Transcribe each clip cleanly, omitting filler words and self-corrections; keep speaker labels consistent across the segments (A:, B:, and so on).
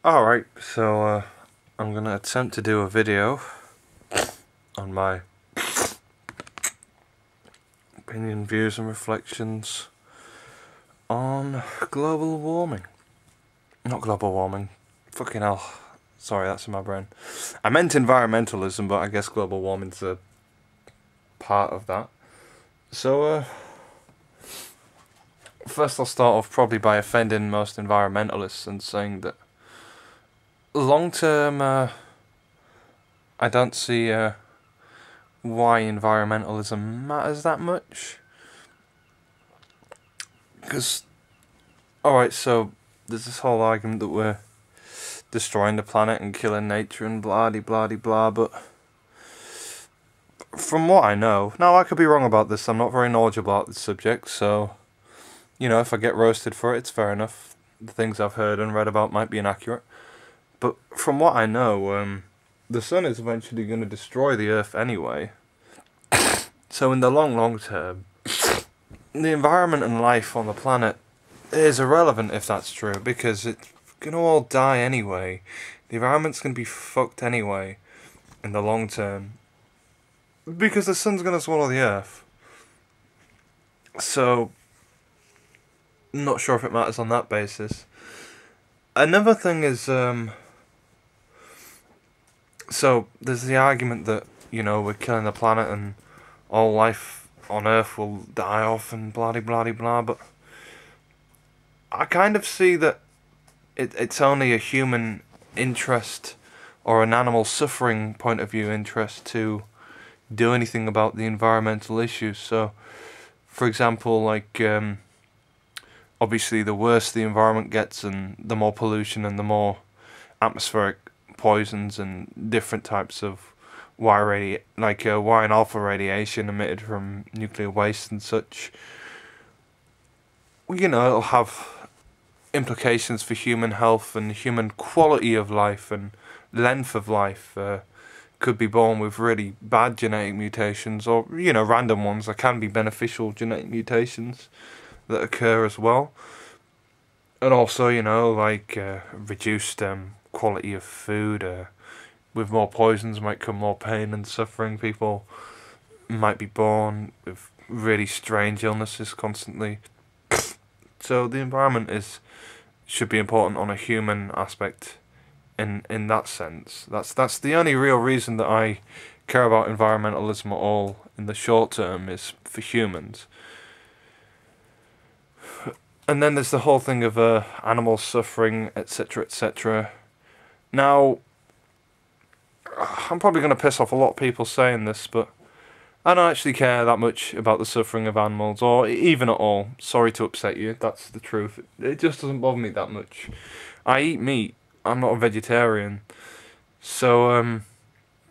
A: Alright, so I'm gonna attempt to do a video on my opinion, views and reflections on global warming. Not global warming. Fucking hell. Sorry, that's in my brain. I meant environmentalism, but I guess global warming's a part of that. So, first I'll start off probably by offending most environmentalists and saying that long term, I don't see why environmentalism matters that much. Because, alright, so there's this whole argument that we're destroying the planet and killing nature and blah-de-blah-de-blah, but from what I know, now I could be wrong about this, I'm not very knowledgeable about this subject, so, you know, if I get roasted for it, it's fair enough. The things I've heard and read about might be inaccurate. But from what I know, the sun is eventually going to destroy the Earth anyway. So in the long term, the environment and life on the planet is irrelevant if that's true, because it's going to all die anyway. The environment's going to be fucked anyway in the long term, because the sun's going to swallow the Earth. So, not sure if it matters on that basis. Another thing is, so there's the argument that, you know, we're killing the planet and all life on Earth will die off and blah-de-blah-de-blah, but I kind of see that it's only a human interest or an animal suffering point of view interest to do anything about the environmental issues. So, for example, like, obviously the worse the environment gets and the more pollution and the more atmospheric poisons and different types of Y and alpha radiation emitted from nuclear waste and such, you know, it'll have implications for human health and human quality of life and length of life. Could be born with really bad genetic mutations, or, you know, random ones. There can be beneficial genetic mutations that occur as well. And also, you know, like reduced quality of food. With more poisons might come more pain and suffering. People might be born with really strange illnesses constantly. So the environment should be important on a human aspect. In that sense, that's the only real reason that I care about environmentalism at all in the short term, is for humans. And then there's the whole thing of animals suffering, etc., etc. Now, I'm probably going to piss off a lot of people saying this, but I don't actually care that much about the suffering of animals, or even at all. Sorry to upset you, that's the truth. It just doesn't bother me that much. I eat meat. I'm not a vegetarian, so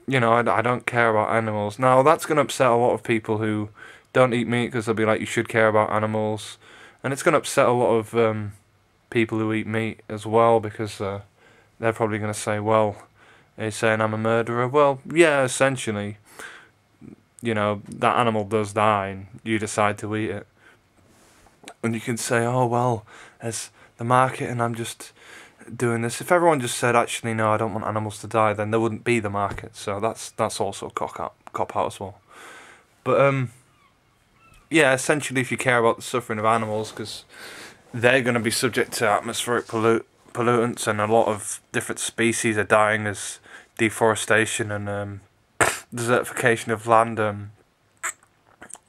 A: you know, I don't care about animals. Now that's going to upset a lot of people who don't eat meat, because they'll be like, you should care about animals, and it's going to upset a lot of people who eat meat as well, because they're probably going to say, well, he's saying I'm a murderer. Well, yeah, essentially, you know, that animal does die and you decide to eat it, and you can say, oh well, there's the market and I'm just doing this. If everyone just said, actually no, I don't want animals to die, then there wouldn't be the market. So that's also a cop out as well. But yeah, essentially, if you care about the suffering of animals, because they're going to be subject to atmospheric pollutants, and a lot of different species are dying as deforestation and desertification of land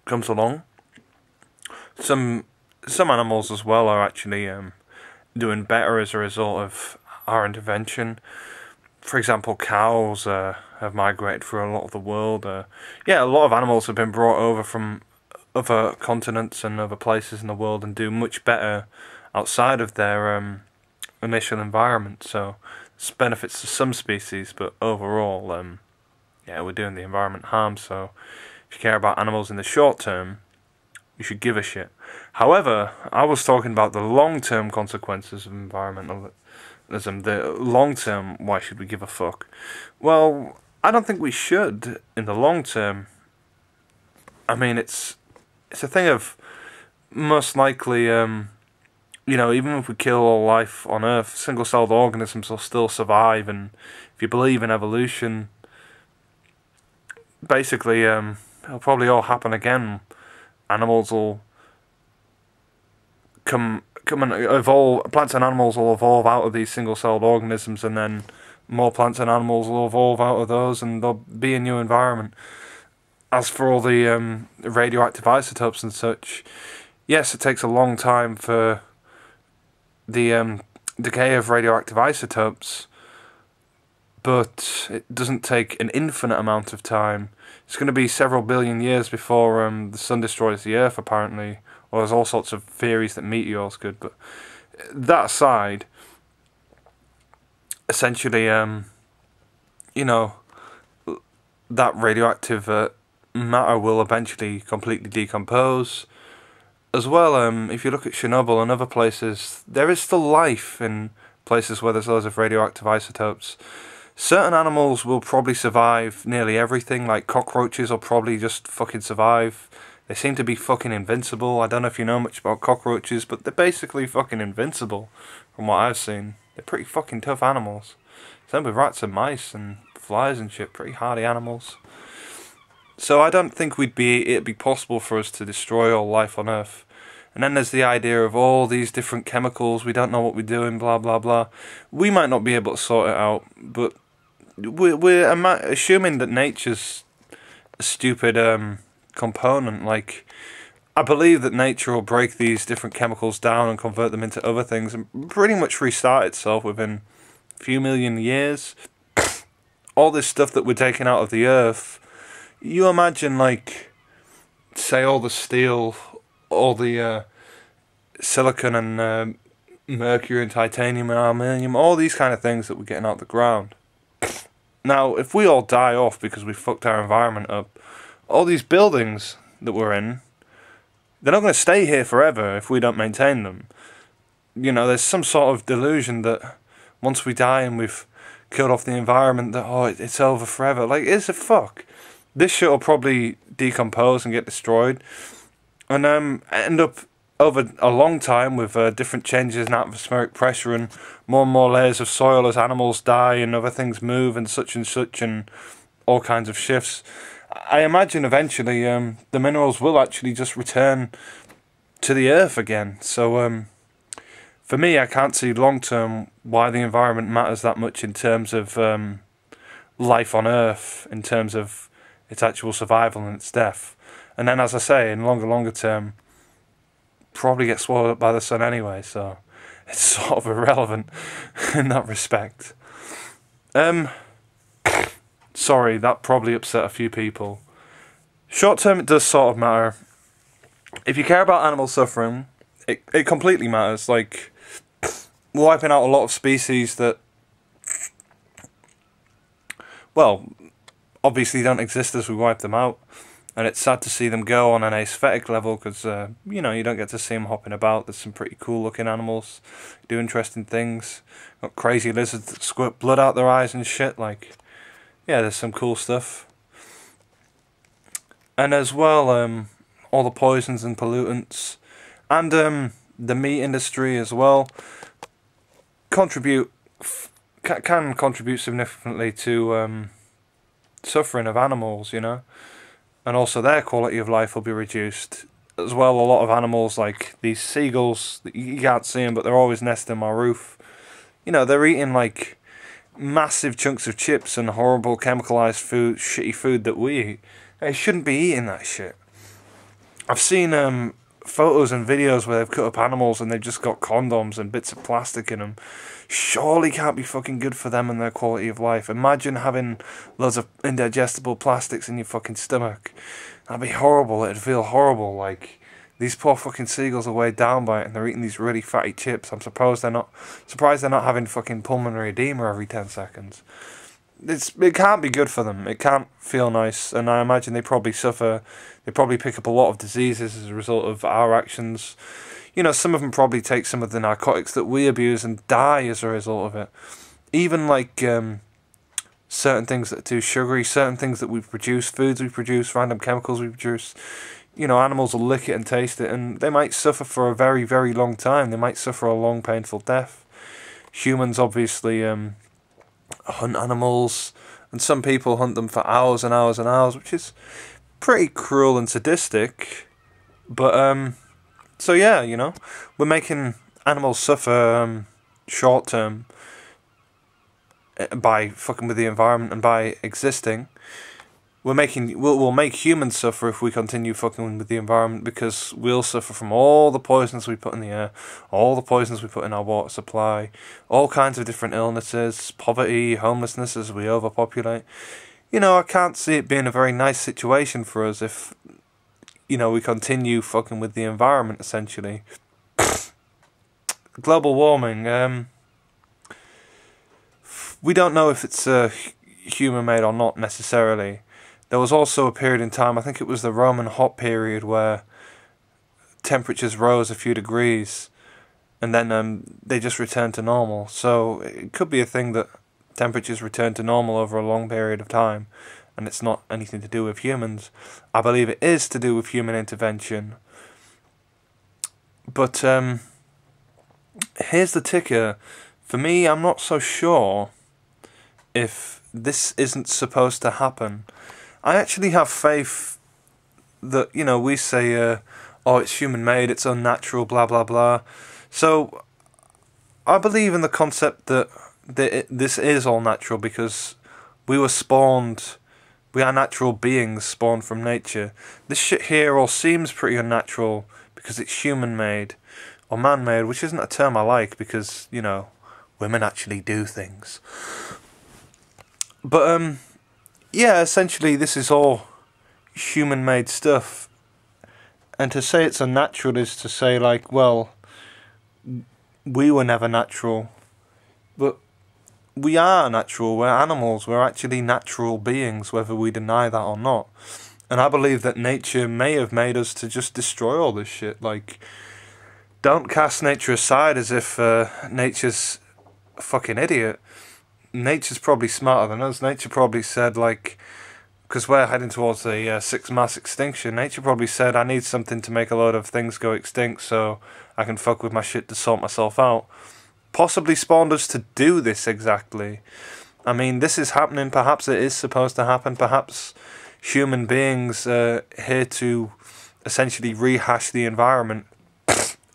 A: comes along. Some animals as well are actually doing better as a result of our intervention. For example, cows have migrated through a lot of the world. Yeah, a lot of animals have been brought over from other continents and other places in the world and do much better outside of their initial environment. So it's benefits to some species, but overall, yeah, we're doing the environment harm. So if you care about animals in the short term, you should give a shit. However, I was talking about the long-term consequences of environmentalism. The long-term, why should we give a fuck? Well, I don't think we should in the long term. I mean, it's a thing of most likely you know, even if we kill all life on Earth, single-celled organisms will still survive, and if you believe in evolution, basically, it'll probably all happen again. Animals will come and evolve. Plants and animals will evolve out of these single-celled organisms, and then more plants and animals will evolve out of those, and there'll be a new environment. As for all the radioactive isotopes and such, yes, it takes a long time for the decay of radioactive isotopes, but it doesn't take an infinite amount of time. It's going to be several billion years before the sun destroys the Earth, apparently. Well, there's all sorts of theories that meteors could, but that aside, essentially, you know, that radioactive matter will eventually completely decompose. As well, if you look at Chernobyl and other places, there is still life in places where there's loads of radioactive isotopes. Certain animals will probably survive nearly everything, like cockroaches will probably just fucking survive. They seem to be fucking invincible. I don't know if you know much about cockroaches, but they're basically fucking invincible, from what I've seen. They're pretty fucking tough animals. Same with rats and mice and flies and shit, pretty hardy animals. So I don't think it'd be possible for us to destroy all life on Earth. And then there's the idea of all these different chemicals, we don't know what we're doing, blah blah blah. We might not be able to sort it out, but we're assuming that nature's a stupid component. Like, I believe that nature will break these different chemicals down and convert them into other things and pretty much restart itself within a few million years. All this stuff that we're taking out of the Earth, you imagine, like, say all the steel, all the silicon and mercury and titanium and aluminium, all these kind of things that we're getting out of the ground. Now, if we all die off because we fucked our environment up, all these buildings that we're in, they're not going to stay here forever if we don't maintain them. You know, there's some sort of delusion that once we die and we've killed off the environment, that, oh, it's over forever. Like, it's a fuck. This shit will probably decompose and get destroyed, and end up over a long time with different changes in atmospheric pressure and more layers of soil as animals die and other things move and such and all kinds of shifts. I imagine eventually the minerals will actually just return to the Earth again. So for me, I can't see long term why the environment matters that much in terms of life on Earth, in terms of its actual survival and its death. And then, as I say, in longer term, probably get swallowed up by the sun anyway, so it's sort of irrelevant in that respect. Sorry, that probably upset a few people. Short term, it does sort of matter. If you care about animal suffering, it completely matters. Like, we're wiping out a lot of species that, well, obviously don't exist as we wipe them out. And it's sad to see them go on an aesthetic level because, you know, you don't get to see them hopping about. There's some pretty cool looking animals, do interesting things. Got crazy lizards that squirt blood out their eyes and shit. Like, yeah, there's some cool stuff. And as well, all the poisons and pollutants. And the meat industry as well can contribute significantly to suffering of animals, you know. And also their quality of life will be reduced. As well, a lot of animals, like these seagulls, you can't see them, but they're always nesting on my roof. You know, they're eating like massive chunks of chips and horrible chemicalized food, shitty food that we eat. They shouldn't be eating that shit. I've seen photos and videos where they've cut up animals and they've just got condoms and bits of plastic in them. Surely can't be fucking good for them and their quality of life. Imagine having loads of indigestible plastics in your fucking stomach. That'd be horrible. It'd feel horrible. Like, these poor fucking seagulls are weighed down by it and they're eating these really fatty chips. I'm surprised they're not having fucking pulmonary edema every 10 seconds. It can't be good for them. It can't feel nice, and I imagine they probably suffer. They probably pick up a lot of diseases as a result of our actions. You know, some of them probably take some of the narcotics that we abuse and die as a result of it. Even like certain things that are too sugary, certain things that we produce, foods we produce, random chemicals we produce. you know, animals will lick it and taste it, and they might suffer for a very, very long time. They might suffer a long, painful death. Humans obviously hunt animals, and some people hunt them for hours and hours and hours, which is pretty cruel and sadistic. But so yeah, you know, we're making animals suffer short term by fucking with the environment and by existing. We'll make humans suffer if we continue fucking with the environment, because we'll suffer from all the poisons we put in the air, all the poisons we put in our water supply, all kinds of different illnesses, poverty, homelessness as we overpopulate. You know, I can't see it being a very nice situation for us if, you know, we continue fucking with the environment, essentially. Global warming, we don't know if it's human-made or not, necessarily. There was also a period in time, I think it was the Roman hot period, where temperatures rose a few degrees, and then they just returned to normal. So it could be a thing that temperatures return to normal over a long period of time, and it's not anything to do with humans. I believe it is to do with human intervention. But here's the ticker. For me, I'm not so sure if this isn't supposed to happen. I actually have faith that, you know, we say, oh, it's human-made, it's unnatural, blah, blah, blah. So, I believe in the concept that this is all natural, because we were spawned, we are natural beings spawned from nature. This shit here all seems pretty unnatural because it's human-made, or man-made, which isn't a term I like, because, you know, women actually do things. But, yeah, essentially this is all human-made stuff. And to say it's unnatural is to say, like, well, we were never natural. But we are natural, we're animals, we're actually natural beings, whether we deny that or not. And I believe that nature may have made us to just destroy all this shit. Like, don't cast nature aside as if nature's a fucking idiot. Nature's probably smarter than us. Nature probably said, like, because we're heading towards the sixth mass extinction, nature probably said, I need something to make a load of things go extinct so I can fuck with my shit to sort myself out. Possibly spawned us to do this exactly. I mean, this is happening. Perhaps it is supposed to happen. Perhaps human beings are here to essentially rehash the environment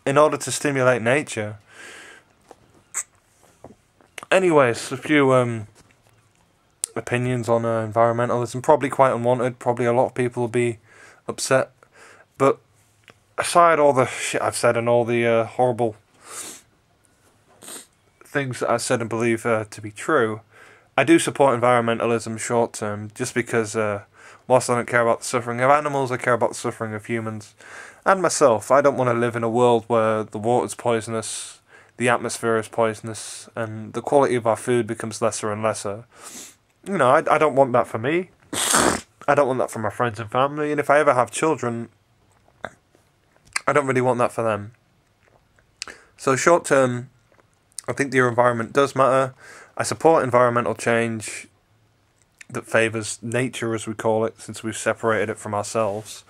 A: in order to stimulate nature. Anyways, a few opinions on environmentalism. Probably quite unwanted. Probably a lot of people will be upset. But aside all the shit I've said and all the horrible things that I said and believe to be true, I do support environmentalism short term, just because whilst I don't care about the suffering of animals, I care about the suffering of humans and myself. I don't want to live in a world where the water's poisonous, the atmosphere is poisonous, and the quality of our food becomes lesser and lesser. You know, I don't want that for me. I don't want that for my friends and family, and if I ever have children, I don't really want that for them. So short term, I think the environment does matter. I support environmental change that favours nature, as we call it, since we've separated it from ourselves.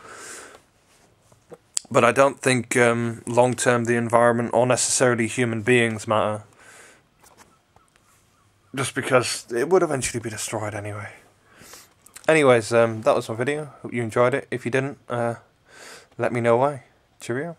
A: But I don't think long term the environment or necessarily human beings matter. Just because it would eventually be destroyed anyway. Anyways, that was my video. Hope you enjoyed it. If you didn't, let me know why. Cheerio.